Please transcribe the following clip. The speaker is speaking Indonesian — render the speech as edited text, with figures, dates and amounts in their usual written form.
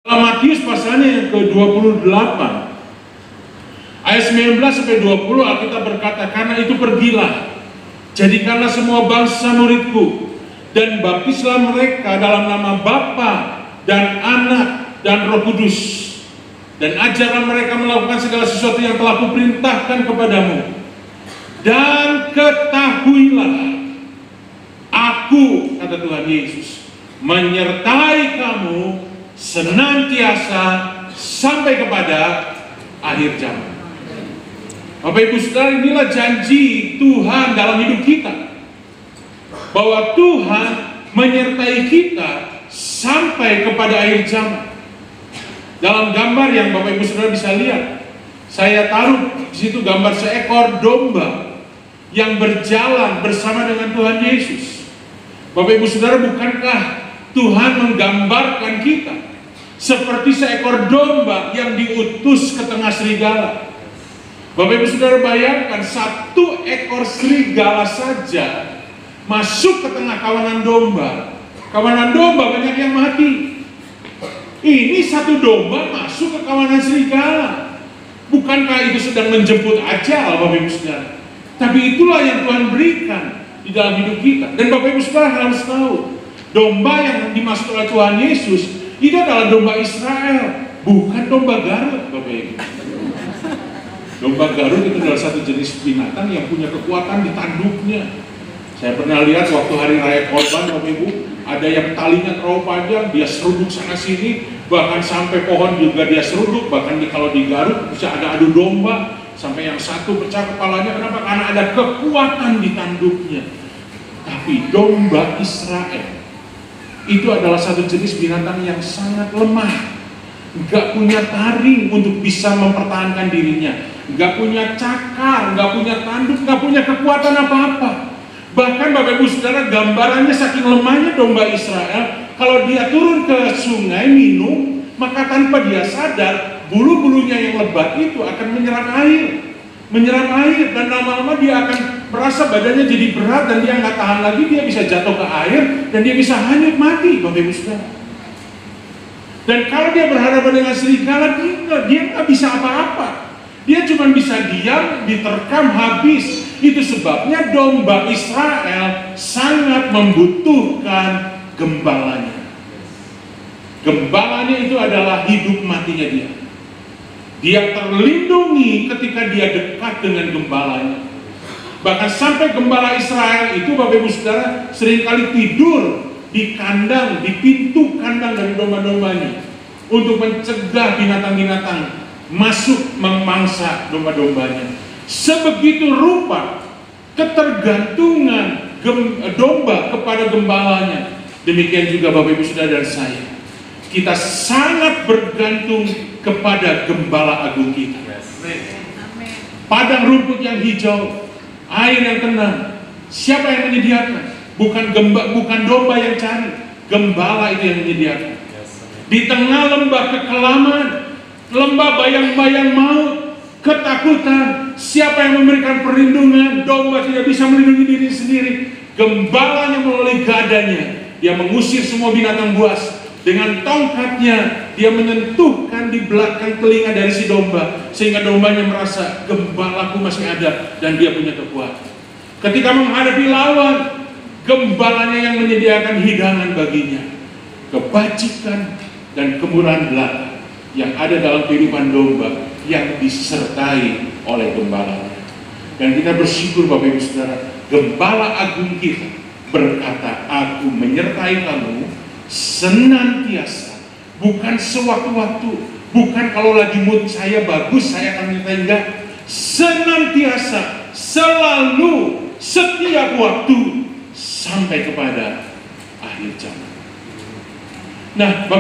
Dalam Matius pasalnya yang ke-28 ayat 19 sampai 20 Alkitab berkata, karena itu pergilah, jadikanlah semua bangsa muridku, dan baptislah mereka dalam nama Bapa dan Anak dan Roh Kudus, dan ajarlah mereka melakukan segala sesuatu yang telah kuperintahkan kepadamu. Dan ketahuilah, aku, kata Tuhan Yesus, menyertai kamu senantiasa sampai kepada akhir zaman. Bapak Ibu Saudara, inilah janji Tuhan dalam hidup kita, bahwa Tuhan menyertai kita sampai kepada akhir zaman. Dalam gambar yang Bapak Ibu Saudara bisa lihat, saya taruh di situ gambar seekor domba yang berjalan bersama dengan Tuhan Yesus. Bapak Ibu Saudara, bukankah Tuhan menggambarkan kita seperti seekor domba yang diutus ke tengah serigala? Bapak Ibu Saudara, bayangkan satu ekor serigala saja masuk ke tengah kawanan domba. Kawanan domba banyak yang mati. Ini satu domba masuk ke kawanan serigala. Bukankah itu sedang menjemput ajal, Bapak Ibu Saudara? Tapi itulah yang Tuhan berikan di dalam hidup kita. Dan Bapak Ibu Saudara harus tahu, domba yang dimaksud oleh Tuhan Yesus itu adalah domba Israel, bukan domba Garut, Bapak Ibu. Domba Garut itu adalah satu jenis binatang yang punya kekuatan di tanduknya. Saya pernah lihat waktu hari raya Korban, Bapak Ibu, ada yang talinya terlalu panjang, dia seruduk sana sini, bahkan sampai pohon juga dia seruduk. Bahkan kalau di Garut bisa ada adu domba, sampai yang satu pecah kepalanya. Kenapa? Karena ada kekuatan di tanduknya. Tapi domba Israel itu adalah satu jenis binatang yang sangat lemah, nggak punya taring untuk bisa mempertahankan dirinya, nggak punya cakar, nggak punya tanduk, nggak punya kekuatan apa-apa. Bahkan Bapak Ibu Saudara, gambarannya saking lemahnya domba Israel, kalau dia turun ke sungai minum, maka tanpa dia sadar, bulu-bulunya yang lebat itu akan menyerap air. Dan lama-lama dia akan merasa badannya jadi berat, dan dia nggak tahan lagi, dia bisa jatuh ke air, dan dia bisa hanyut mati, Bapak Ibu Saudara. Dan kalau dia berhadapan dengan serigala, dia nggak bisa apa-apa. Dia cuma bisa diam, diterkam, habis. Itu sebabnya domba Israel sangat membutuhkan gembalanya. Gembalanya itu adalah hidup matinya dia. Dia terlindungi ketika dia dekat dengan gembalanya. Bahkan sampai gembala Israel itu, Bapak Ibu Saudara, seringkali tidur di kandang, di pintu kandang dari domba-dombanya, untuk mencegah binatang-binatang masuk memangsa domba-dombanya. Sebegitu rupa ketergantungan domba kepada gembalanya. Demikian juga Bapak Ibu Saudara dan saya, kita sangat bergantung kepada gembala agung kita. Padang rumput yang hijau, air yang tenang, siapa yang menyediakan? Bukan domba yang cari, gembala itu yang menyediakan. Di tengah lembah kekelaman, lembah bayang-bayang maut, ketakutan, siapa yang memberikan perlindungan? Domba tidak bisa melindungi diri sendiri. Gembalanya melalui gadanya, dia mengusir semua binatang buas. Dengan tongkatnya, dia menyentuhkan di belakang telinga dari si domba, sehingga dombanya merasa gembalaku masih ada, dan dia punya kekuatan. Ketika menghadapi lawan, gembalanya yang menyediakan hidangan baginya. Kebajikan dan kemurahan belaka yang ada dalam kehidupan domba yang disertai oleh gembalanya. Dan kita bersyukur Bapak Ibu Saudara, gembala agung kita berkata, aku menyertai kamu senantiasa, bukan sewaktu-waktu, bukan kalau lagi mood saya bagus saya akan menyertai, enggak. Senantiasa, selalu, setiap waktu, sampai kepada akhir zaman. Nah, Bapak